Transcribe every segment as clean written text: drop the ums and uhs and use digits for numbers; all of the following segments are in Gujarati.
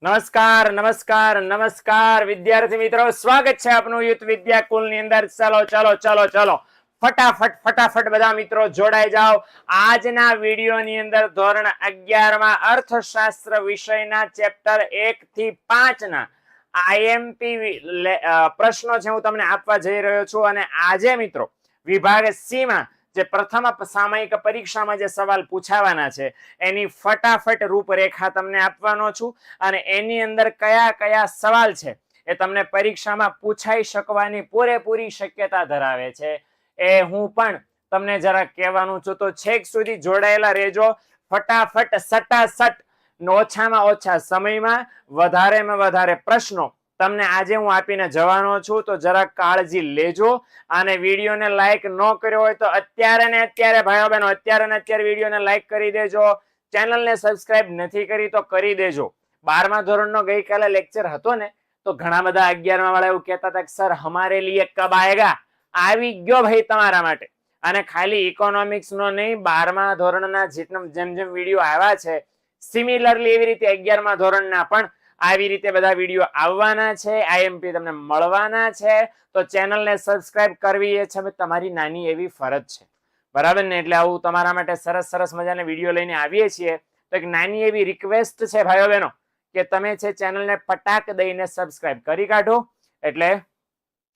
નમસ્કાર નમસ્કાર નમસ્કાર વિદ્યાર્થી મિત્રો, સ્વાગત છે આપનું યુથ વિદ્યાકુલ ની અંદર. ચલો ચલો ચલો ચલો ફટાફટ બધા મિત્રો જોડાઈ જાઓ. આજના વિડીયો ની અંદર ધોરણ 11 માં અર્થશાસ્ત્ર વિષયના ચેપ્ટર 1 થી 5 ના આઈએમપી પ્રશ્નો છે હું તમને આપવા જઈ રહ્યો છું. અને આજે મિત્રો વિભાગ સી માં જે પ્રથમ સામયિક પરીક્ષામાં જે સવાલ પૂછાવાના છે એની ફટાફટ રૂપરેખા તમને આપવાનો છું. અને એની અંદર કયા કયા સવાલ છે એ તમને પરીક્ષામાં પૂછાઈ શકવાની પૂરેપૂરી શક્યતા ધરાવે છે એ હું પણ તમને જરા કહેવાનું છું. તો છેક સુધી જોડાયેલા રહેજો. ફટાફટ સટાસટ ઓછામાં ઓછા સમયમાં વધારેમાં વધારે પ્રશ્નો તમને આજે હું આપીને જવાનો છું. તો જરાક કાળજી લેજો. અને વિડીયોને લાઈક ન કર્યો હોય તો અત્યારે ને અત્યારે ભાઈઓ બહેનો અત્યારે વિડીયોને લાઈક કરી દેજો. ચેનલને સબસ્ક્રાઇબ નથી કરી તો કરી દેજો. 12મા ધોરણનો ગઈકાલે લેક્ચર હતો ને, તો ઘણા બધા 11મા વાળા એવું કહેતા હતા કે સર હમારે લીએ કબ આયેગા. આવી ગયો ભાઈ તમારા માટે. અને ખાલી ઇકોનોમિક્સ નો નહીં, 12મા ધોરણના જેમ જેમ વિડીયો આવ્યા છે સિમિલરલી એવી રીતે 11મા ધોરણના પણ આવી રીતે બધા વિડીયો આવવાના છે. આઈએમપી તમને મળવાના છે. તો ચેનલને સબસ્ક્રાઇબ કરવી એ છે તમારી નાની એવી ફરજ છે, બરાબર ને? એટલે આવું તમારા માટે સરસ મજાના વિડીયો લઈને આવીએ છીએ. તો એક નાની એવી રિક્વેસ્ટ છે ભાઈઓ બહેનો કે તમે છે ચેનલને પટાક દઈને સબસ્ક્રાઇબ કરી કાઢો, એટલે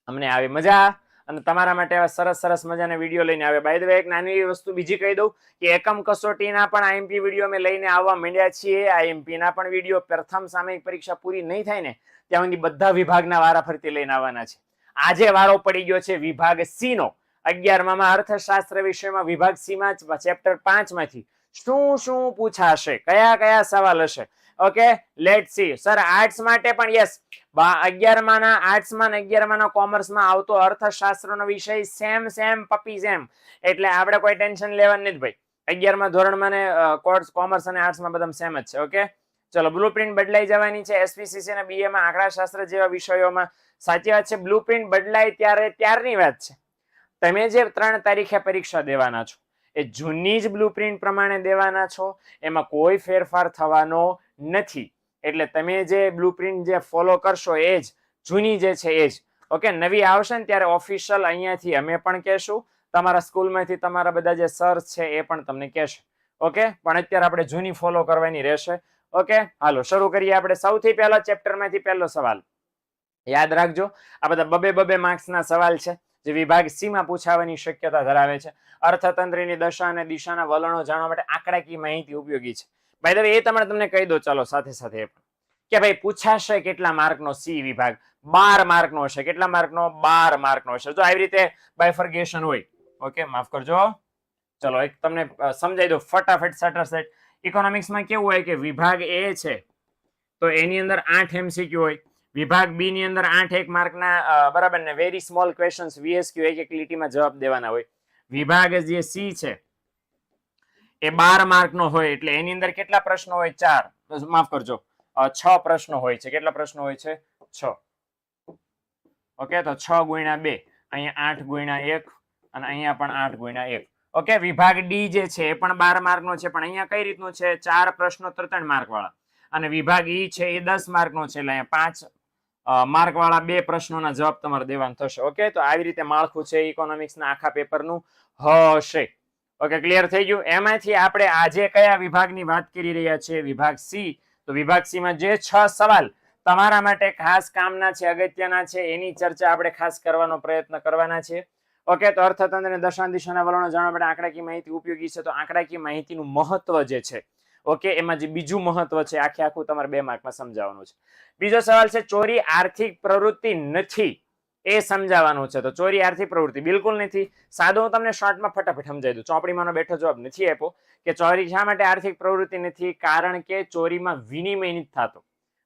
અમને આવી મજા. અને તમારા માટે સરસ મજાના વિડીયો લઈને આવે. બાય ધ વે એક નાની એવી વસ્તુ બીજી કહી દઉં કે એકમ કસોટીના પણ આઈએમપી વિડીયો અમે લઈને આવવા માંડ્યા છીએ. આઈએમપી ના પણ વિડીયો પ્રથમ સામયિક પરીક્ષા પૂરી નહીં થાય ને ત્યાં સુધી બધા વિભાગના વારાફરતી લઈને આવવાના છે. આજે વારો પડી ગયો છે વિભાગ સી નો. 11મા અર્થશાસ્ત્ર વિષયમાં વિભાગ સી માં ચેપ્ટર 5 માંથી શું પૂછાશે, કયા કયા સવાલ હશે. Okay, let see. Sir arts માટે પણ યસ, 11મા ના આર્ટ્સમાં ને 11મા ના કોમર્સમાં આવતો અર્થશાસ્ત્રનો વિષય સેમ પપી સેમ. એટલે આપણે કોઈ ટેન્શન લેવાનું નથી ભાઈ. 11મા ધોરણમાં ને કોમર્સ અને આર્ટ્સમાં બધા સેમ જ છે. ઓકે ચલો, બ્લુપ્રિન્ટ બદલાઈ જવાની છે એસપીસીસી અને બીએમાં આંકડાશાસ્ત્ર જેવા વિષયોમાં. સાચી વાત છે, બ્લુપ્રિન્ટ બદલાય ત્યારની વાત છે. તમે જે 3 તારીખે પરીક્ષા દેવાના છો એ જૂની જ બ્લુપ્રિન્ટ પ્રમાણે દેવાના છો, એમાં કોઈ ફેરફાર થવાનો નથી. એટલે તમે જે બ્લુપ્રિન્ટ જે ફોલો કરશો એ જ જૂની જે છે એ જ. ઓકે, નવી આવશે ને ત્યારે ઓફિશિયલ અહીંયાથી અમે પણ કહેશું, તમારા સ્કૂલમાંથી તમારા બધા જે સર છે એ પણ તમને કહેશે. ઓકે, પણ અત્યારે આપણે જૂની ફોલો કરવાની રહેશે. ઓકે, હાલો શરૂ કરીએ. આપણે સૌથી પહેલા ચેપ્ટરમાંથી પહેલો સવાલ યાદ રાખજો. આ બધા બબે માર્ક્સના સવાલ છે જે વિભાગ સી માં પૂછાવાની શક્યતા ધરાવે છે. અર્થતંત્રની દશા અને દિશાના વલણો જાણવા માટે આંકડાકીય માહિતી ઉપયોગી છે. બાય ધ વે એ તમને કહી દો ચાલો સાથે સાથે કે ભાઈ પૂછાશે કેટલા માર્કનો સી વિભાગ. 12 માર્કનો હશે. કેટલા માર્કનો? 12 માર્કનો હશે. જો આવી રીતે બાયફર્ગેશન હોય. ઓકે, માફ કરજો. ચલો એક તમને સમજાઈ દો ફટાફટ સટાસટ. ઇકોનોમિક્સમાં કેવું હોય કે વિભાગ એ છે તો એની અંદર 8 એમસીક્યુ હોય. વિભાગ બી ની અંદર 8 1 માર્કના બરાબર ને વેરી સ્મોલ ક્વેશ્ચન્સ વીએસક્યુ એક લીટીમાં જવાબ દેવાના હોય. વિભાગ જે સી છે એ 12 માર્કનો હોય એટલે એની અંદર કેટલા પ્રશ્નો હોય? 4, માફ કરજો 6 પ્રશ્નો હોય છે. કેટલા પ્રશ્નો હોય છે? 6. ઓકે, તો 6 ગુણ્યા 2, અહીંયા 8 ગુણ્યા 1 અને અહીંયા પણ 8 ગુણ્યા 1. ઓકે, વિભાગ ડી જે છે એ પણ 12 માર્કનો છે, પણ અહીંયા કઈ રીતનું છે? 4 પ્રશ્નો 3 માર્ક વાળા. અને વિભાગ ઈ છે એ 10 માર્કનો છે એટલે અહીંયા 5 માર્ક વાળા 2 પ્રશ્નોના જવાબ તમારે દેવાના થશે. ઓકે, તો આવી રીતે માળખું છે ઇકોનોમિક્સના આખા પેપરનું હશે. ઓકે, ક્લિયર થઈ ગયું? એમાંથી આપણે આજે કયા વિભાગની વાત કરી રહ્યા છીએ? વિભાગ સી. તો વિભાગ સી માં જે 6 સવાલ તમારા માટે ખાસ કામના છે, અગત્યના છે, એની ચર્ચા આપણે ખાસ કરવાનો પ્રયત્ન કરવાના છે. ઓકે, તો અર્થતંત્રની દશા દિશાના વલણો જાણવા માટે આંકડાકીય માહિતી ઉપયોગી છે. તો આંકડાકીય માહિતીનું મહત્વ જે છે, ઓકે, એમાં જે બીજું મહત્વ છે આખું તમારે 2 માર્કમાં સમજાવવાનું છે. બીજો સવાલ છે ચોરી આર્થિક પ્રવૃત્તિ નથી, એ સમજાવવાનું છે. તો ચોરી આર્થિક પ્રવૃત્તિ બિલકુલ નથી. સાદો હું તમને શોર્ટમાં ફટાફટ સમજાવી દઉં. ચોપડીમાંનો બેઠો જવાબ નથી આપ્યો કે ચોરી શા માટે આર્થિક પ્રવૃત્તિ નથી. કારણ કે ચોરીમાં વિનિમય નથી થતો,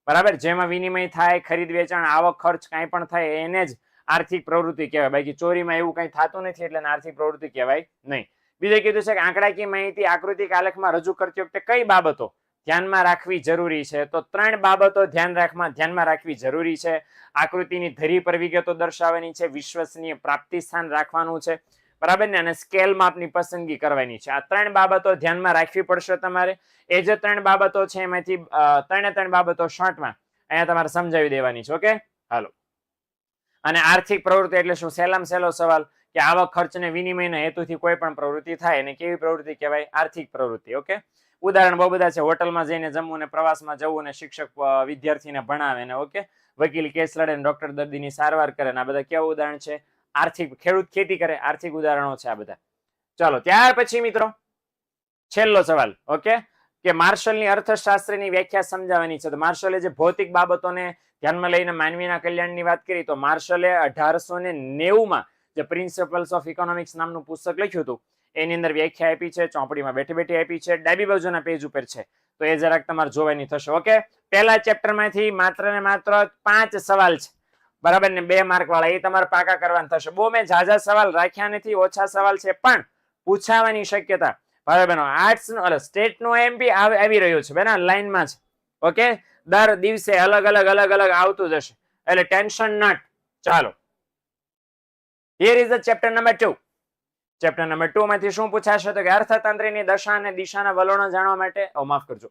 બરાબર? જેમાં વિનિમય થાય, ખરીદ વેચાણ, આવક ખર્ચ કાંઈ પણ થાય એને જ આર્થિક પ્રવૃત્તિ કહેવાય. બાકી ચોરીમાં એવું કંઈ થતું નથી એટલે આર્થિક પ્રવૃત્તિ કહેવાય નહીં. બીજું કીધું છે કે આંકડાકીય માહિતી આકૃતિ આલેખમાં રજૂ કરતી વખતે કઈ બાબતો ધ્યાનમાં રાખવી જરૂરી છે? તો 3 બાબતો ધ્યાનમાં રાખવી જરૂરી છે. આકૃતિની ધરી પર વિગતો દર્શાવવાની છે, વિશ્વસનીય પ્રાપ્તિ સ્થાન રાખવાનું છે, બરાબર ને, અને સ્કેલ માપની પસંદગી કરવાની છે. આ 3 બાબતો ધ્યાનમાં રાખવી પડશે તમારે. એ જે 3 બાબતો છે એમાંથી 3 બાબતો શોર્ટમાં અહીંયા તમારે સમજાવી દેવાની છે. ઓકે, હાલો. અને આર્થિક પ્રવૃત્તિ એટલે શું? સહેલામાં સહેલો સવાલ કે આવક ખર્ચને વિનિમયના હેતુથી કોઈ પણ પ્રવૃત્તિ થાય અને કેવી પ્રવૃત્તિ કહેવાય? આર્થિક પ્રવૃત્તિ. ઓકે, ઉદાહરણ બહુ બધા છે. હોટલમાં જઈને જમવું ને, પ્રવાસમાં જવું ને, શિક્ષક વિદ્યાર્થીને ભણાવે ને, ઓકે, વકીલ કેસ લડે ને, ડોક્ટર દર્દીની સારવાર કરે ને, આ બધા કેવા ઉદાહરણ છે? આર્થિક. ખેડૂત ખેતી કરે, આર્થિક ઉદાહરણો છે આ બધા. ચાલો, ત્યાર પછી મિત્રો છેલ્લો સવાલ. ઓકે, કે માર્શલની અર્થશાસ્ત્રની વ્યાખ્યા સમજાવવાની છે. તો માર્શલે જે ભૌતિક બાબતોને ધ્યાનમાં લઈને માનવીના કલ્યાણની વાત કરી, તો માર્શલે 1890 જે પ્રિન્સિપલ્સ ઓફ ઇકોનોમિક્સ નામનું પુસ્તક લખ્યું હતું એની અંદર વ્યાખ્યા આપી છે. ચોપડીમાં બેઠી બેઠી આપી છે, ડાબી બાજુના પેજ ઉપર છે. તો એ જરાક તમારે જોવાની થશે. ઓકે, પહેલા ચેપ્ટરમાંથી માત્ર ને માત્ર 5 સવાલ છે, બરાબર ને, 2 માર્ક વાળા. એ તમારે પાકા કરવાના થશે. બહુ મેં ઝાઝા સવાલ રાખ્યા નથી, ઓછા સવાલ છે, પણ પૂછાવાની શક્યતા. બરાબર, આર્ટ્સ નો સ્ટેટ નો એમપી આવી રહ્યો છે બેના, લાઈનમાં છે. ઓકે, દર દિવસે અલગ અલગ આવતું જશે, એટલે ટેન્શન નટ. ચાલો, here is the chapter number 2. Chapter number 2 માંથી શું પૂછાશે? તો કે અર્થતંત્રની દશા અને દિશાના વલણો જાણવા માટે, માફ કરજો,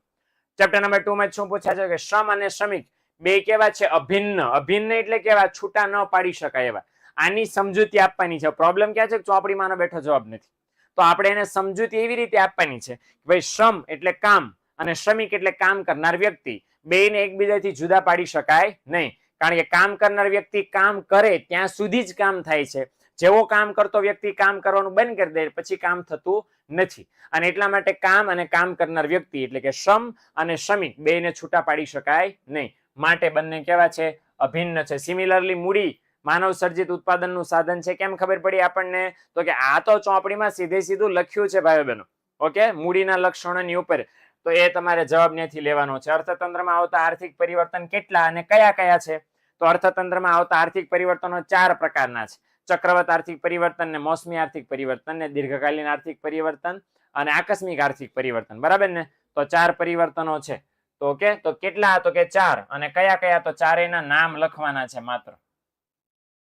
ચેપ્ટર નંબર 2 માં શું પૂછાશે? કે શ્રમ અને શ્રમિક બે કેવા છે? અભિન્ન. અભિન્ન એટલે કેવા? છૂટા ન પાડી શકાય એવા. આની સમજૂતી આપવાની છે. પ્રોબ્લેમ ક્યાં છે? ચોપડીમાં બેઠો જવાબ નથી. તો આપણે એને સમજૂતી એવી રીતે આપવાની છે કે ભાઈ શ્રમ એટલે કામ અને શ્રમિક એટલે કામ કરનાર વ્યક્તિ. બેને એકબીજાથી જુદા પાડી શકાય નહીં, કારણ કે કામ કરનાર વ્યક્તિ કામ કરે ત્યાં સુધી જ કામ થાય છે. જેવો કામ કરતો વ્યક્તિ કામ કરવાનું બંધ કરી દે પછી કામ થતું નથી. અને એટલા માટે કામ અને કામ કરનાર વ્યક્તિ એટલે કે શ્રમ અને શ્રમિક બેને છૂટા પાડી શકાય નહીં. માટે બંને કેવા છે? અભિન્ન છે. સિમિલરલી મૂડી માનવ સર્જિત ઉત્પાદનનું સાધન છે. કેમ ખબર પડી આપણને? તો કે આ તો ચોપડીમાં સીધે સીધું લખ્યું છે ભાઈ બહેનો. ઓકે, મૂડીના લક્ષણોની ઉપર. તો એ તમારે જવાબ ત્યાંથી લેવાનો છે. અર્થતંત્રમાં આવતા આર્થિક પરિવર્તન કેટલા અને કયા કયા છે? તો અર્થતંત્રમાં આવતા આર્થિક પરિવર્તનો 4 પ્રકારના છે. ચક્રવત આર્થિક પરિવર્તન ને, મોસમી આર્થિક પરિવર્તન ને, દીર્ઘકાલીન આર્થિક પરિવર્તન અને આકસ્મિક આર્થિક પરિવર્તન. બરાબર ને? તો 4 પરિવર્તનો છે. તો ઓકે, તો કેટલા? તો કે 4. અને કયા કયા? તો ચારેયના નામ લખવાના છે માત્ર.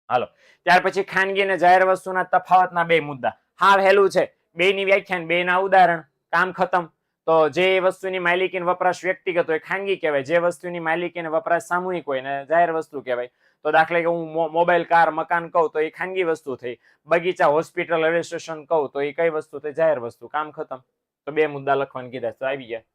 હાલો, ત્યાર પછી ખાનગી અને જાહેર વસ્તુના તફાવતના 2 મુદ્દા. હા હેલું છે. બેની વ્યાખ્યા, બેના ઉદાહરણ, કામ ખતમ. તો જે વસ્તુની માલિકી વપરાશ વ્યક્તિગત હોય ખાનગી કહેવાય, જે વસ્તુની માલિકી અને વપરાશ સામૂહિક હોય ને જાહેર વસ્તુ કહેવાય. તો દાખલા કે હું મોબાઈલ, કાર, મકાન કહું તો એ ખાનગી વસ્તુ થઈ. બગીચા, હોસ્પિટલ, રેલવે સ્ટેશન કહું તો એ કઈ વસ્તુ થઈ? જાહેર વસ્તુ. કામ ખતમ. તો 2 મુદ્દા લખવાનું કીધા. તો આવી ગયા.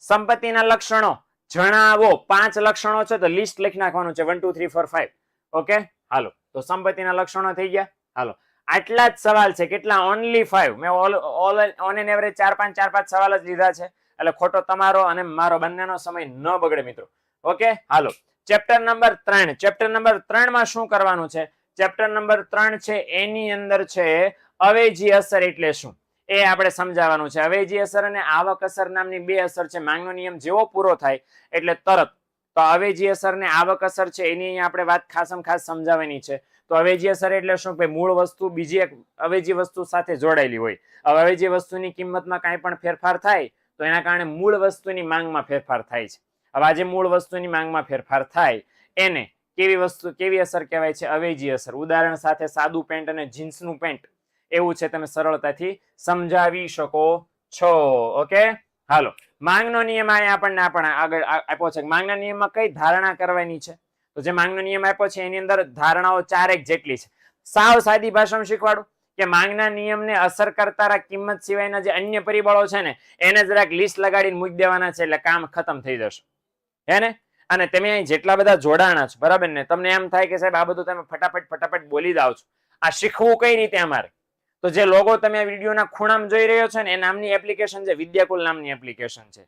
સંપત્તિના લક્ષણો જણાવો. 5 લક્ષણો છે તો લિસ્ટ લખી નાખવાનું છે, 1 2 3 4 5. ઓકે, હાલો, તો સંપત્તિના લક્ષણો થઈ ગયા. હાલો, આટલા જ સવાલ છે. કેટલા? ઓનલી 5. મેં ઓન એન એવરેજ 4-5 સવાલ જ લીધા છે, એટલે ખોટો તમારો અને મારો બંનેનો સમય ન બગડે મિત્રો. ઓકે, હાલો, ચેપ્ટર નંબર 3. ચેપ્ટર નંબર 3 માં શું કરવાનું છે? ચેપ્ટર નંબર 3 છે એની અંદર છે અવેજી અસર એટલે શું એ આપણે સમજાવવાનું છે. અવેજી અસર અને આવક અસર નામની 2 અસર છે. માંગનો નિયમ જેવો પૂરો થાય એટલે તરત તો અવેજી અસર ને આવક અસર છે એની અહીંયા આપણે વાત ખાસ સમજાવવાની છે. તો અવેજી અસર એટલે શું? કે મૂળ વસ્તુ બીજી એક અવેજી વસ્તુ સાથે જોડાયેલી હોય. હવે અવેજી વસ્તુની કિંમતમાં કાંઈ પણ ફેરફાર થાય તો એના કારણે મૂળ વસ્તુની માંગમાં ફેરફાર થાય છે. હવે આજે મૂળ વસ્તુની માંગમાં ફેરફાર થાય એને કેવી અસર કહેવાય છે? અવેજી અસર. ઉદાહરણ સાથે સાદું પેન્ટ અને જીન્સનું પેન્ટ એવું છે, તમે સરળતાથી સમજાવી શકો છો. ઓકે, હાલો, માંગનો નિયમ આપણને આગળ આપ્યો છે. માંગના નિયમમાં કઈ ધારણા કરવાની છે? તો જે માંગનો નિયમ આપ્યો છે એની અંદર ધારણાઓ 4 જેટલી છે. સાવ સાદી ભાષામાં શીખવાડું કે માંગના નિયમને અસર કરતા કિંમત સિવાયના જે અન્ય પરિબળો છે ને એને જરાક લિસ્ટ લગાડીને મૂકી દેવાના છે, એટલે કામ ખતમ થઈ જશે. હે ને? અને તમે અહીં જેટલા બધા જોડાણા છો, બરાબર ને, તમને એમ થાય કે સાહેબ આ બધું તમે ફટાફટ બોલી દાવ છો. આ શીખવું કઈ રીતે અમારે? તો જે લોગો તમે આ વિડીયોના ખૂણામાં જોઈ રહ્યો છો ને એ નામની એપ્લિકેશન છે, વિદ્યાકુલ નામની એપ્લિકેશન છે,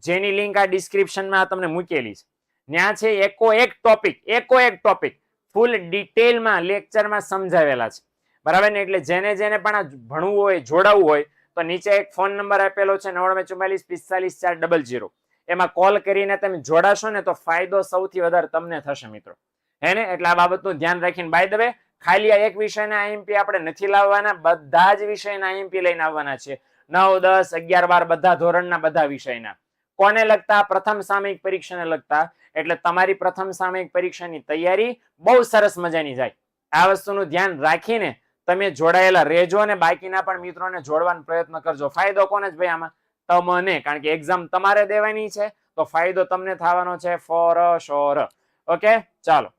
જેની લિંક આ ડિસ્ક્રિપ્શનમાં તમને મૂકેલી છે. ત્યાં છે એકો એક ટોપિક ફૂલ ડિટેલમાં લેક્ચરમાં સમજાવેલા છે. બરાબર ને? એટલે જેને પણ આ ભણવું હોય, જોડાવવું હોય તો નીચે એક ફોન નંબર આપેલો છે 994445 400. એમાં કોલ કરીને તમે જોડાશો ને તો ફાયદો સૌથી વધારે તમને થશે મિત્રો. હે ને? એટલે આ બાબતનું ધ્યાન રાખીને. બાય ધ વે, ખાલી આ એક વિષયના આઈએમપી આપણે નથી લાવવાના, બધા જ વિષયના આઈએમપી લઈને આવવાના છે. 9, 10, 11, 12 બધા ધોરણના બધા વિષયના. કોને લગતા? પ્રથમ સામયિક પરીક્ષાને લગતા. એટલે તમારી પ્રથમ સામયિક પરીક્ષાની તૈયારી બહુ સરસ મજાની જાય. આ વસ્તુનું ધ્યાન રાખીને તમે જોડાયેલા રહેજો અને બાકીના પણ મિત્રોને જોડવાનો પ્રયત્ન કરજો. ફાયદો કોને જ ભાઈ આમાં? તમને, કારણ કે એક્ઝામ તમારે દેવાની છે તો ફાયદો તમને થવાનો છે ફોર શ્યોર. ઓકે, ચાલો.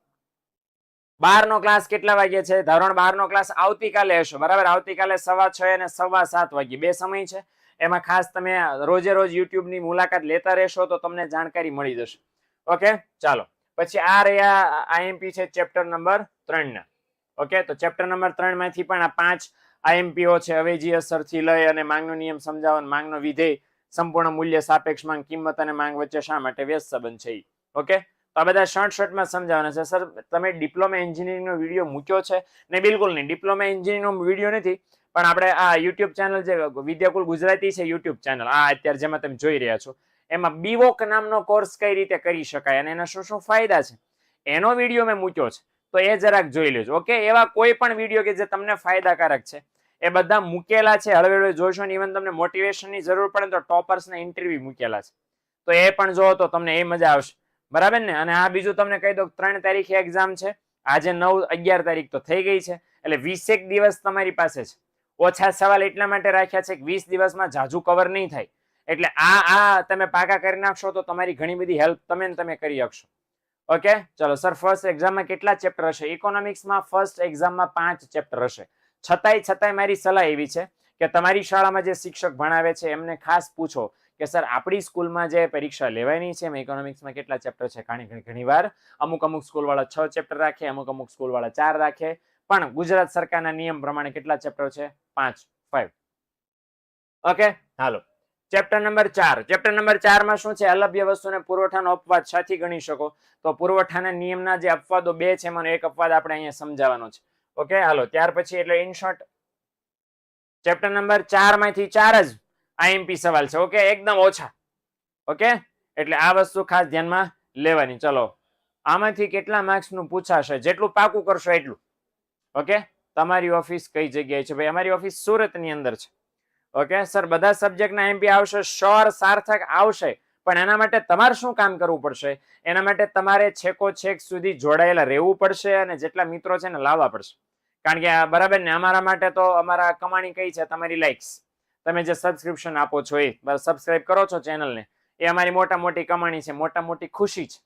12 નો ક્લાસ કેટલા વાગે છે? ધોરણ 12 નો ક્લાસ આવતીકાલે હશે, બરાબર? આવતીકાલે 6:30 અને 7:15 વાગે બે સમય છે. એમાં ખાસ તમે રોજે રોજ યુટ્યુબ ની મુલાકાત લેતા રહેશો તો તમને જાણકારી મળી જશે. ઓકે, ચાલો. પછી આ રહ્યા આઈએમપી છે ચેપ્ટર નંબર 3 ના. ઓકે, તો ચેપ્ટર નંબર 3 માંથી પણ આ 5 આઈએમપીઓ છે. અવેજી અસરથી લઈ અને માંગનો નિયમ સમજાવવાનો, માંગનો વિધેય, સંપૂર્ણ મૂલ્ય, સાપેક્ષ માંગ, કિંમત અને માંગ વચ્ચે શા માટે વ્યસ્ત સંબંધ છે. ઓકે, તો આ બધા શોર્ટમાં સમજાવવાના છે. સર, તમે ડિપ્લોમા એન્જિનિયરિંગનો વિડીયો મૂક્યો છે? ને બિલકુલ નહીં, ડિપ્લોમા એન્જિનિયરિંગનો વિડીયો નથી, પણ આપણે આ યુટ્યુબ ચેનલ જે વિદ્યાકુલ ગુજરાતી છે યુટ્યુબ ચેનલ, આ અત્યારે જેમાં તમે જોઈ રહ્યા છો, એમાં બીવોક નામનો કોર્સ કઈ રીતે કરી શકાય અને એના શું શું ફાયદા છે એનો વિડીયો મેં મૂક્યો છે, તો એ જરાક જોઈ લેજો. ઓકે, એવા કોઈ પણ વિડીયો કે જે તમને ફાયદાકારક છે એ બધા મૂકેલા છે. હળવે જોશો ને, ઇવન તમને મોટિવેશનની જરૂર પડે તો ટોપર્સના ઇન્ટરવ્યુ મૂકેલા છે, તો એ પણ જો તો તમને એ મજા આવશે, બરાબર ને? અને આ બીજું તમને કહી દો, 3 તારીખે એક્ઝામ છે. આજે 9, 11 તારીખ તો થઈ ગઈ છે, એટલે 20 દિવસ તમારી પાસે છે. ઓછા સવાલ એટલા માટે રાખ્યા છે કે 20 દિવસમાં જાજુ કવર નહીં થાય, એટલે આ તમે પાકા કરી નાખશો તો તમારી ઘણી બધી હેલ્પ તમે કરી શકશો. ઓકે, ચલો. સર, ફર્સ્ટ એક્ઝામમાં કેટલા ચેપ્ટર હશે? ઇકોનોમિક્સમાં ફર્સ્ટ એક્ઝામમાં 5 ચેપ્ટર હશે. છતાંય મારી સલાહ એવી છે કે તમારી શાળામાં જે શિક્ષક ભણાવે છે એમને ખાસ પૂછો કે સર, આપણી સ્કૂલમાં જે પરીક્ષા લેવાની છે એમાં ઇકોનોમિક્સમાં કેટલા ચેપ્ટર છે. ઘણી વાર અમુક સ્કૂલ વાળા 6 ચેપ્ટર રાખે, અમુક સ્કૂલ વાળા 4 રાખે, પણ ગુજરાત સરકારના નિયમ પ્રમાણે કેટલા ચેપ્ટર છે? 5. ઓકે, હાલો. Chapter number 4. ચેપ્ટર નંબર 4 માં શું છે? અલભ્ય વસ્તુને પુરવઠાનો અપવાદ સાથી ગણી શકો. તો પુરવઠાના નિયમના જે અપવાદો 2 છે એમાંનો એક અપવાદ આપણે અહીંયા સમજાવવાનો છે. ઓકે, હાલો. ત્યાર પછી એટલે ઇન શોર્ટ ચેપ્ટર નંબર 4 માંથી 4 જ આઈએમપી સવાલ છે. ઓકે, એકદમ ઓછા. ઓકે, એટલે આ વસ્તુ ખાસ ધ્યાનમાં લેવાની. ચલો, આમાંથી કેટલા માર્ક્સ નું પૂછાશે? જેટલું પાકું કરશો એટલું. ઓકે, તમારી ઓફિસ કઈ જગ્યાએ છે? ભાઈ, અમારી ઓફિસ સુરત ની અંદર છે. ઓકે, સર, બધા સબ્જેક્ટના એમપી આવશે? શ્યોર, સાર્થક આવશે, પણ એના માટે તમારે શું કામ કરવું પડશે? એના માટે તમારે છેક સુધી જોડાયેલા રહેવું પડશે અને જેટલા મિત્રો છે ને લાવવા પડશે. કારણ કે બરાબર ને, અમારા માટે તો અમારા કમાણી કઈ છે? તમારી લાઇક્સ. તમે જે સબસ્ક્રિપ્શન આપો છો, એ સબસ્ક્રાઇબ કરો છો ચેનલને, એ અમારી મોટી કમાણી છે, મોટી ખુશી છે.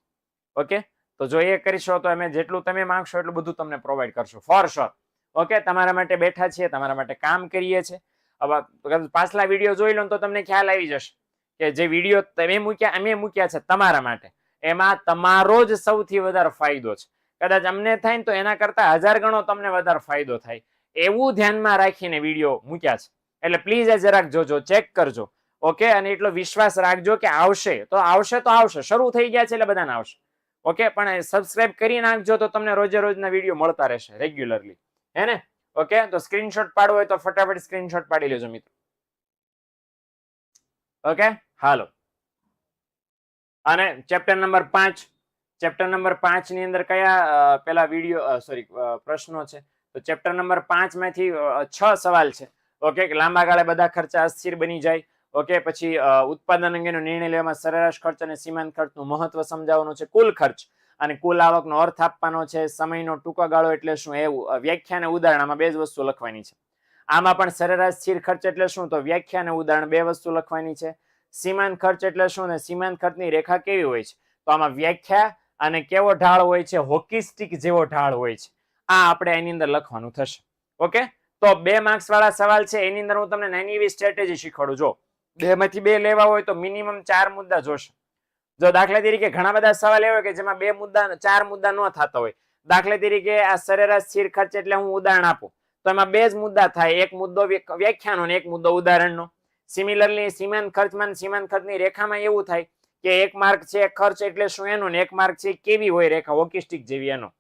ઓકે, તો જો એ કરીશો તો અમે જેટલું તમે માંગશો એટલું બધું તમને પ્રોવાઈડ કરશો ફોર શ્યોર. ઓકે, તમારા માટે બેઠા છીએ, તમારા માટે કામ કરીએ છીએ. હવે પાછલા વિડીયો જોઈ લો તો તમને ખ્યાલ આવી જશે કે જે વિડીયો તમે મૂક્યા, અમે મૂક્યા છે તમારા માટે, એમાં તમારો જ સૌથી વધારે ફાયદો છે. કદાચ અમને થાય ને તો એના કરતા 1000 ગણો તમને વધારે ફાયદો થાય, એવું ધ્યાનમાં રાખીને વિડીયો મૂક્યા છે. એટલે પ્લીઝ જરાક જોજો, ચેક કરજો. ઓકે, અને એટલો વિશ્વાસ રાખજો કે આવશે તો આવશે. શરૂ થઈ ગયા છે એટલે બધાને આવશે. ઓકે, પણ સબસ્ક્રાઇબ કરી નાખજો તો તમને રોજના વિડીયો મળતા રહેશે રેગ્યુલરલી, હે ને? ઓકે, તો સ્ક્રીનશોટ પાડવો હોય તો ફટાફટ સ્ક્રીનશોટ પાડી લેજો મિત્રો. ઓકે, હાલો. અને ચેપ્ટર નંબર 5, ચેપ્ટર નંબર 5 ની અંદર કયા પેલા વિડીયો પ્રશ્નો છે? તો ચેપ્ટર નંબર 5 માંથી 6 સવાલ છે. ઓકે, લાંબા ગાળે બધા ખર્ચા અસ્થિર બની જાય. ઓકે, પછી ઉત્પાદન અંગેનો નિર્ણય લેવામાં સરેરાશ ખર્ચ અને સીમાંત ખર્ચનું મહત્વ સમજાવવાનું છે. કુલ ખર્ચ અને કુલ આવકનો અર્થ આપવાનો છે. સમયનો ટૂંકો ગાળો એટલે શું? એવું વ્યાખ્યા અને ઉદાહરણમાં 2 જ વસ્તુ લખવાની છે. આમાં પણ સરેરાશ સ્થિર ખર્ચ એટલે શું? તો વ્યાખ્યા અને ઉદાહરણ 2 વસ્તુ લખવાની છે. સીમાંત ખર્ચ એટલે શું? ને સીમાંત ખર્ચની રેખા કેવી હોય છે? તો આમાં વ્યાખ્યા અને કેવો ઢાળ હોય છે? હોકી સ્ટિક જેવો ઢાળ હોય છે. આ આપણે એની અંદર લખવાનું થશે. ઓકે, તો 2 માર્ક્સ વાળા સવાલ છે, એની અંદર હું તમને નાની એવી સ્ટ્રેટેજી શીખવાડું. જો 2 માંથી 2 લેવા હોય તો મિનિમમ 4 મુદ્દા જોશે. જો દાખલા તરીકે ઘણા બધા સવાલ એવા કે જેમાં 2 મુદ્દા 4 મુદ્દા ન થતા હોય, દાખલા તરીકે આ સરેરાશ સ્થિર ખર્ચ એટલે હું ઉદાહરણ આપું તો એમાં 2 જ મુદ્દા થાય, એક મુદ્દો વ્યાખ્યાનો અને એક મુદ્દો ઉદાહરણનો. સિમિલરલી સીમાંત ખર્ચમાં સીમાંત ખર્ચની રેખામાં એવું થાય કે 1 માર્ક છે ખર્ચ એટલે શું એનો, ને 1 માર્ક છે કેવી હોય રેખા, હોકી સ્ટિક જેવી એનો.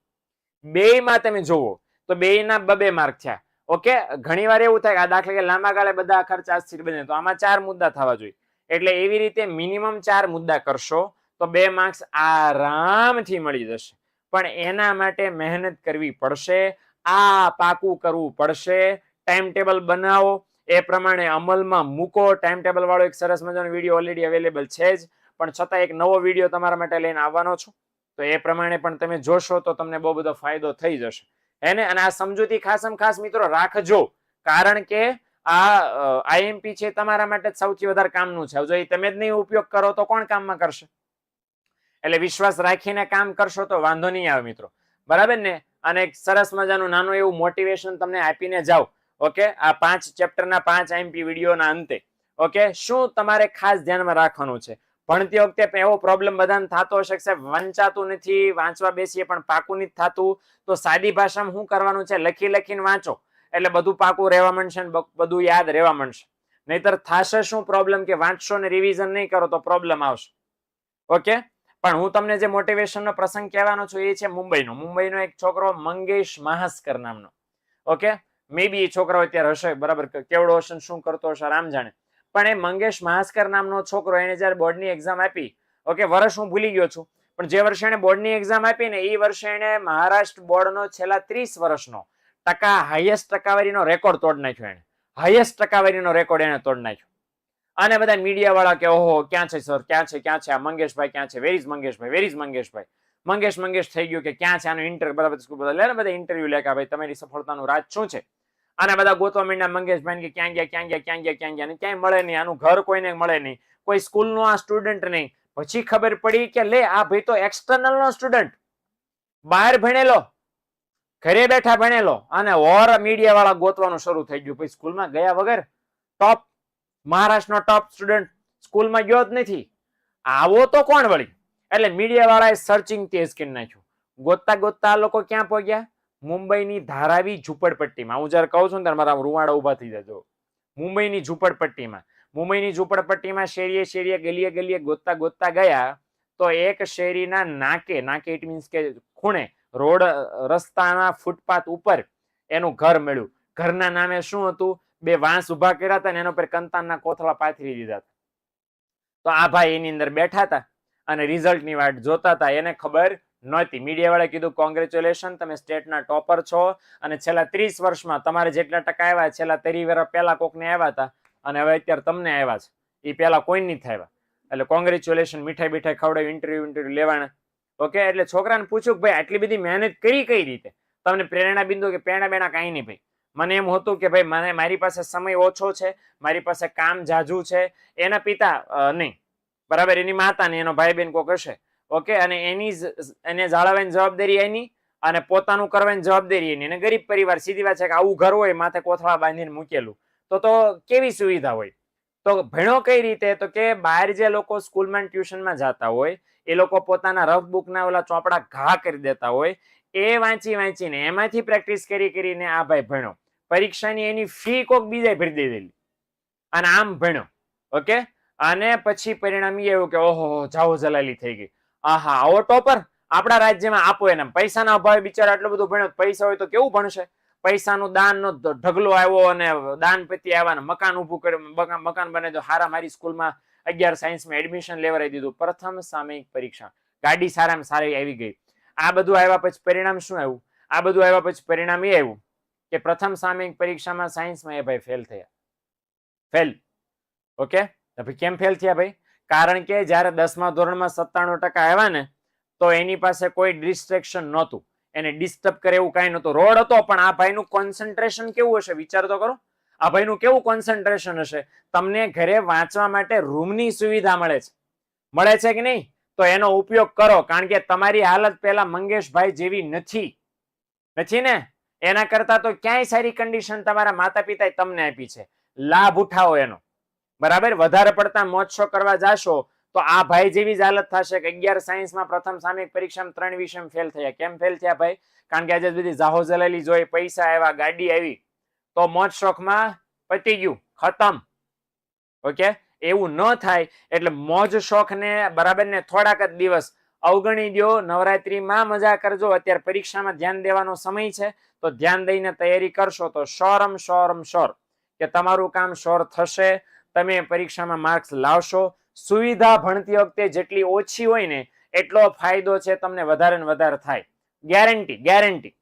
બેયમાં તમે જોવો તો બેયના 2-2 માર્ક થયા. ઓકે, ઘણીવાર એવું થાય કે આ દાખલા કે લાંબા ગાળે બધા ખર્ચ અસ્થિર બને, તો આમાં 4 મુદ્દા થવા જોઈએ. એટલે એવી રીતે મિનિમમ 4 મુદ્દા કરશો તો 2 માર્ક્સ આરામથી મળી જશે. પણ એના માટે મહેનત કરવી પડશે, આ પાકું કરવું પડશે. ટાઈમ ટેબલ બનાવો, એ પ્રમાણે અમલમાં મૂકો. ટાઈમ ટેબલ વાળો એક સરસ મજાનો વિડીયો ઓલરેડી અવેલેબલ છે જ, પણ છતાં એક નવો વિડીયો તમારા માટે લઈને આવવાનો છું. તો એ પ્રમાણે પણ તમે જોશો તો તમને બહુ બધો ફાયદો થઈ જશે. એને અને આ સમજૂતી ખાસમ ખાસ મિત્રો રાખજો, કારણ કે આ આઈએમપી છે તમારા માટે સૌથી વધારે કામનું છે. જો તમે જ નહીં ઉપયોગ કરો તો કોણ કામમાં કરશે? એટલે વિશ્વાસ રાખીને કામ કરશો તો વાંધો નહીં આવે મિત્રો, બરાબર ને? અને એક સરસ મજાનું નાનું એવું મોટિવેશન તમને આપીને જાઓ. ઓકે, આ 5 ચેપ્ટરના 5 આઈએમપી વિડીયોના અંતે. ઓકે, શું તમારે ખાસ ધ્યાનમાં રાખવાનું છે? ભણતી વખતે એવો પ્રોબ્લેમ બધાને થતો હશે કે વંચાતું નથી, વાંચવા બેસીએ પણ પાકું નથી થતું. તો સાદી ભાષામાં શું કરવાનું છે? લખી લખીને વાંચો એટલે બધું પાકું રહેવા માંડશે ને બધું યાદ રહેવા માંડશે. નહીતર થશે શું પ્રોબ્લેમ કે વાંચશો ને રિવિઝન નહીં કરો તો પ્રોબ્લેમ આવશે. ઓકે, પણ હું તમને જે મોટિવેશનનો પ્રસંગ કહેવાનો છું એ છે મુંબઈનો એક છોકરો મંગેશ માહસ્કર નામનો. ઓકે, મે બી એ છોકરો અત્યારે હશે, બરાબર, કેવડો હશે શું કરતો હશે રામ જાણે. પણ એ મંગેશ માહસ્કર નામનો છોકરો, એને જયારે બોર્ડની એક્ઝામ આપી, ઓકે, વર્ષ હું ભૂલી ગયો છું, પણ જે વર્ષે એને બોર્ડની એક્ઝામ આપી ને એ વર્ષે એને મહારાષ્ટ્ર બોર્ડનો છેલ્લા 30 વર્ષનો હાઈએસ્ટ ટકાવારીનો રેકોર્ડ તોડ નાખ્યો. એને હાઈએસ્ટ ટકાવારીનો રેકોર્ડ એને તોડ નાખ્યો. અને બધા મીડિયા વાળા કે ઓહો ક્યાં છે સર, ક્યાં છે આ મંગેશભાઈ, ક્યાં છે, વેર ઇઝ મંગેશભાઈ, મંગેશ થઈ ગયું કે ક્યાં છે આનું ઇન્ટરવ્યુ, બરાબર, બધા ઇન્ટરવ્યુ લે કે ભાઈ તમારી સફળતાનું રાજ શું છે? અને બધા ગોતવા માંડ્યા મંગેશભાઈ કે ક્યાં ગયા, ક્યાંય મળે નહીં, આનું ઘર કોઈને મળે નહીં, કોઈ સ્કૂલનો આ સ્ટુડન્ટ નહીં. પછી ખબર પડી કે લે આ ભાઈ તો એક્સટર્નલ નો સ્ટુડન્ટ, બહાર ભણેલો, ઘરે બેઠા ભણેલો, અને ઓર મીડિયા વાળા ગોતવાનું શરૂ થઈ ગયું. પછી સ્કૂલમાં ગયા વગર ટોપ, મહારાષ્ટ્રનો ટોપ સ્ટુડન્ટ, સ્કૂલમાં ગયો જ નથી, આવો તો કોણ વળી? એટલે મીડિયા વાળાએ સર્ચિંગ તેજ કરી નાખ્યું. ગોતતા ગોતતા આ લોકો ક્યાં પહોંચ્યા? મુંબઈની ધારાવી ઝુંપડપટ્ટીમાં. હું જયારે કહું છું ત્યારે મારા રૂવાડા ઉભા થઈ જજો. મુંબઈની ઝુંપડપટ્ટીમાં શેરીએ ગલીએ ગોતતા ગોતતા ગયા તો એક શેરીના નાકે ઇટ મીન્સ કે ખૂણે, રોડ રસ્તાના ફૂટપાથ ઉપર એનું ઘર મળ્યું. ઘરના નામે શું હતું? 2 વાંસ ઉભા કર્યા હતા ને એના ઉપર કંતાનના કોથળા પાથરી દીધા હતા. તો આ ભાઈ એની અંદર બેઠા હતા અને રિઝલ્ટની વાટ જોતા હતા. એને ખબર નહોતી. મીડિયા વાળાએ કીધું કોંગ્રેચ્યુલેશન, તમે સ્ટેટના ટોપર છો અને છેલ્લા 30 વર્ષમાં તમારે જેટલા ટકા આવ્યા, છેલ્લા 30 વર્ષ પહેલા કોકને આવ્યા હતા અને હવે અત્યારે તમને આવ્યા છે, એ પહેલા કોઈ નહીં થયા. એટલે કોંગ્રેચ્યુલેશન, મીઠાઈ બીઠાઈ ખવડાવી, ઇન્ટરવ્યુ લેવાના. ઓકે, એટલે છોકરાને પૂછ્યું કે ભાઈ આટલી બધી મહેનત કઈ રીતે? તમને પ્રેરણા બિંદુ કે પ્રેરણા બેણા કાંઈ નહીં ભાઈ. મને એમ હતું કે ભાઈ મારી પાસે સમય ઓછો છે, મારી પાસે કામ જાજુ છે. એના પિતા નહીં, બરાબર, એની માતા ને એનો ભાઈ બેન કોક હશે. ઓકે, અને એને જાળવવાની જવાબદારી એની અને પોતાનું કરવાની જવાબદારી એની. અને ગરીબ પરિવાર, સીધી વાત છે કે આવું ઘર હોય માથે કોથળા બાંધીને મૂકેલું તો કેવી સુવિધા હોય? તો ભણ્યો કઈ રીતે? તો કે બહાર જે લોકો સ્કૂલમાં ટ્યુશનમાં જતા હોય એ લોકો પોતાના રફ બુકના ઓલા ચોપડા ઘા કરી દેતા હોય, એ વાંચીને એમાંથી પ્રેક્ટિસ કરીને આ ભાઈ ભણ્યો. પરીક્ષાની એની ફી કોક બીજા ભરી દીધેલી અને આમ ભણ્યો. ઓકે, અને પછી પરિણામ એ આવ્યું કે ઓહો જાઓ જલાલી થઈ ગઈ. આહા, આવો ટોપર આપણા રાજ્યમાં આપો એને. પૈસાના અભાવે બિચારા આટલું બધું ભણ્યો, પૈસા હોય તો કેવું ભણશે? પૈસાનું દાનનો ઢગલો આવ્યો અને દાનપતિ આવ્યા ને મકાન ઊભું કર્યું, મકાન બને તો હારા મારી સ્કૂલમાં 11 સાયન્સમાં એડમિશન લેવડાવી દીધું. પ્રથમ સામયિક પરીક્ષા, ગાડી સારામાં સારી આવી ગઈ. આ બધું આવ્યા પછી પરિણામ શું આવ્યું? આ બધું આવ્યા પછી પરિણામ એ આવ્યું કે પ્રથમ સામયિક પરીક્ષામાં સાયન્સમાં એ ભાઈ ફેલ થયા. ફેલ. ઓકે, કેમ ફેલ થયા ભાઈ? કારણ કે જયારે 10મા ધોરણમાં 97% આવ્યા ને તો એની પાસે કોઈ ડિસ્ટ્રેક્શન નહોતું, એને ડિસ્ટર્બ કરે એવું કાંઈ નહોતું. રોડ હતો પણ આ ભાઈનું કોન્સન્ટ્રેશન કેવું હશે વિચાર તો કરો. આ ભાઈનું કેવું કોન્સન્ટ્રેશન હશે? તમને ઘરે વાંચવા માટે રૂમની સુવિધા મળે છે કે નહીં? તો એનો ઉપયોગ કરો, કારણ કે તમારી હાલત પહેલા મંગેશભાઈ જેવી નથી ને. એના કરતા તો ક્યાંય સારી કન્ડિશન તમારા માતા પિતાએ તમને આપી છે. લાભ ઉઠાવો એનો, બરાબર. વધારે પડતા મોજ શોખ કરવા જાશો તો આ ભાઈ જેવી જ હાલત થશે કે 11 સાયન્સમાં પ્રથમ સામયિક પરીક્ષામાં 3 વિષયમાં ફેલ થયા. કેમ ફેલ થયા ભાઈ? કારણ કે આજે બધી જાહો જલાલી જોઈ, પૈસા આવ્યા, ગાડી આવી, તો મોજ શોખમાં પતી ગયું, ખતમ. ઓકે, એવું ન થાય એટલે મોજ શોખ ને બરાબર ને થોડાક જ દિવસ અવગણી દો. નવરાત્રીમાં મજા કરજો. અત્યારે પરીક્ષામાં ધ્યાન દેવાનો સમય છે તો ધ્યાન દઈને તૈયારી કરશો તો શ્યોર કે તમારું કામ શ્યોર થશે. તમે પરીક્ષામાં માર્ક્સ લાવશો. સુવિધા ભણતી વખતે જેટલી ઓછી હોય ને એટલો ફાયદો છે તમને વધારે ને વધારે થાય, ગેરંટી.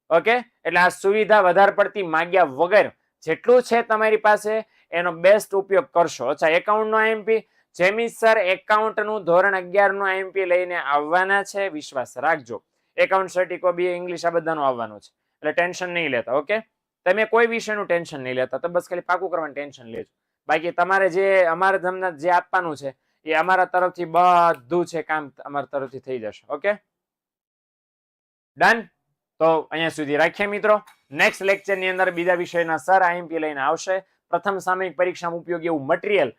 ઓકે, એટલે આ સુવિધા વધારે પડતી માગ્યા વગર જેટલું છે તમારી પાસે એનો બેસ્ટ ઉપયોગ કરશો. અચ્છા, એકાઉન્ટ નો આઈએમપી, જેમી સર એકાઉન્ટ નું ધોરણ 11 નું આઈએમપી લઈને આવવાના છે, વિશ્વાસ રાખજો. એકાઉન્ટ સર્ટિકો બી ઇંગ્લિશ આ બધાનું આવવાનું છે. એટલે ટેન્શન નહીં લેતા. ઓકે, તમે કોઈ વિષયનું ટેન્શન નહીં લેતા, તો બસ ખાલી પાકું કરવાનું ટેન્શન લેજો. બાકી તમારે જે અમારે તમને જે આપવાનું છે એ અમારા તરફથી બધું છે કામ અમારા તરફથી થઈ જશે. Okay, done. તો અહીંયા સુધી રાખીએ મિત્રો. નેક્સ્ટ લેક્ચર ની અંદર બીજા વિષયના સર આઈએમપી લઈને આવશે. પ્રથમ સામયિક પરીક્ષામાં ઉપયોગી એવું મટીરિયલ,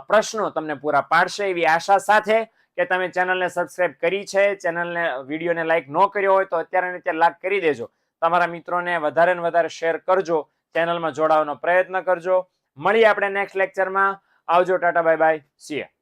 પ્રશ્નો તમને પૂરા પાડશે એવી આશા સાથે કે તમે ચેનલને સબસ્ક્રાઇબ કરી છે, ચેનલને વિડીયોને લાઈક ન કર્યો હોય તો અત્યારે ને અત્યારે લાઈક કરી દેજો. તમારા મિત્રોને વધારે ને વધારે શેર કરજો, ચેનલમાં જોડાવાનો પ્રયત્ન કરજો. મળીએ આપણે નેક્સ્ટ લેક્ચરમાં. આવજો, Tata, bye bye, C you.